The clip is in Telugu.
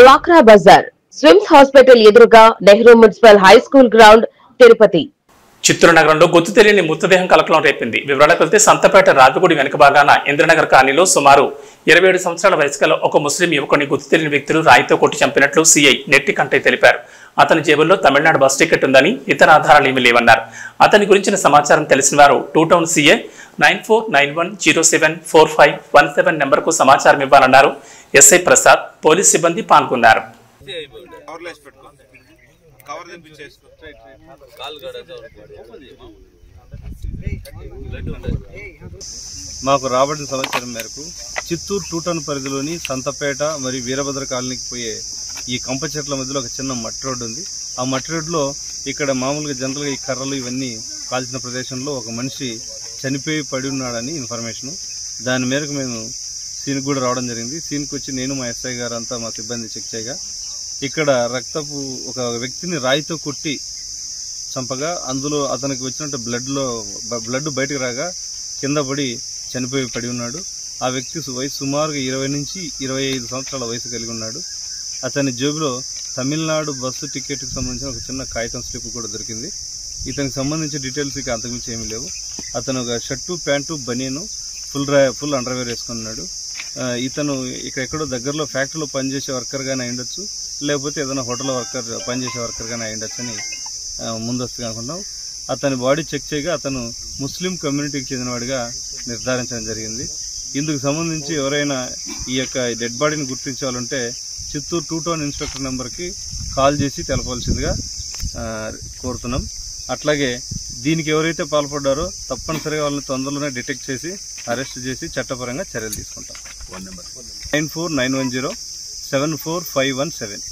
డ్వాక్రా బజార్ స్విమ్స్ హాస్పిటల్ ఎదురుగా Nehru municipal high school ground Tirupati. Chittoor నగరంలో గుర్తు తెలియని మృతదేహం కలకలం రేపింది. వివరాలకు వెళ్తే సంతపేట రాజగుడి వెనుక భాగాన ఇంద్రనగర్ కాలనీలో సుమారు 27 సంవత్సరాల వయసు గల ఒక ముస్లిం యువకుని గుర్తు తెలియని వ్యక్తులు రాయితో కొట్టి చంపినట్లు సీఐ నెట్టి కంటే తెలిపారు. అతని జేబుల్లో తమిళనాడు బస్ టికెట్ ఉందని, ఇతర ఆధారాలు ఏమీ లేవన్నారు. అతని గురించిన సమాచారం తెలిసిన వారు 2 టౌన్ సీఏ 9491074517 నెంబర్కు సమాచారం ఇవ్వాలన్నారు. ఎస్ఐ ప్రసాద్, పోలీస్ సిబ్బంది పాల్గొన్నారు. మాకు రాబడిన సమాచారం మేరకు చిత్తూరు 2 టౌన్ పరిధిలోని సంతపేట మరియు వీరభద్ర కాలనీకి పోయే ఈ కంప చెట్ల మధ్యలో ఒక చిన్న మట్టి రోడ్డు ఉంది. ఆ మట్టి రోడ్డులో ఇక్కడ మామూలుగా జనరల్గా ఈ కర్రలు ఇవన్నీ కాల్చిన ప్రదేశంలో ఒక మనిషి చనిపోయి పడి ఉన్నాడని ఇన్ఫర్మేషను. దాని మేరకు మేము సీన్కి కూడా రావడం జరిగింది. సీన్కి వచ్చి నేను, మా ఎస్ఐ గారు అంతా మా సిబ్బంది చెక్ చేయగా ఇక్కడ రక్తపు ఒక వ్యక్తిని రాయితో కొట్టి చంపగా అందులో అతనికి వచ్చినట్టు బ్లడ్ బయటకు రాగా కింద పడి చనిపోయి పడి ఉన్నాడు. ఆ వ్యక్తి వయసు సుమారుగా 20 నుంచి 25 సంవత్సరాల వయసు కలిగి ఉన్నాడు. అతని జేబులో తమిళనాడు బస్సు టికెట్కి సంబంధించిన ఒక చిన్న కాగితం స్లిప్ కూడా దొరికింది. ఇతనికి సంబంధించిన డీటెయిల్స్ ఇక అంతకుమించి ఏమీ లేవు. అతను ఒక షర్టు, ప్యాంటు, బనీను, ఫుల్ అండర్వేర్ వేసుకున్నాడు. ఇతను ఇక్కడ ఎక్కడో దగ్గరలో ఫ్యాక్టరీలో పనిచేసే వర్కర్గానే అయ్యుండొచ్చు, లేకపోతే ఏదైనా హోటల్ పనిచేసే వర్కర్గానే అయ్యుండొచ్చు అని ముందస్తుగా అనుకున్నాం. అతని బాడీ చెక్ చేయగా అతను ముస్లిం కమ్యూనిటీకి చెందినవాడిగా నిర్ధారించడం జరిగింది. ఇందుకు సంబంధించి ఎవరైనా ఈ యొక్క డెడ్ బాడీని గుర్తించాలంటే చిత్తూరు 2 టౌన్ ఇన్స్పెక్టర్ నెంబర్కి కాల్ చేసి తెలపాల్సిందిగా కోరుతున్నాం. అట్లాగే దీనికి ఎవరైతే పాల్పడ్డారో తప్పనిసరిగా వాళ్ళని తొందరలోనే డిటెక్ట్ చేసి అరెస్ట్ చేసి చట్టపరంగా చర్యలు తీసుకుంటాం. 9491074517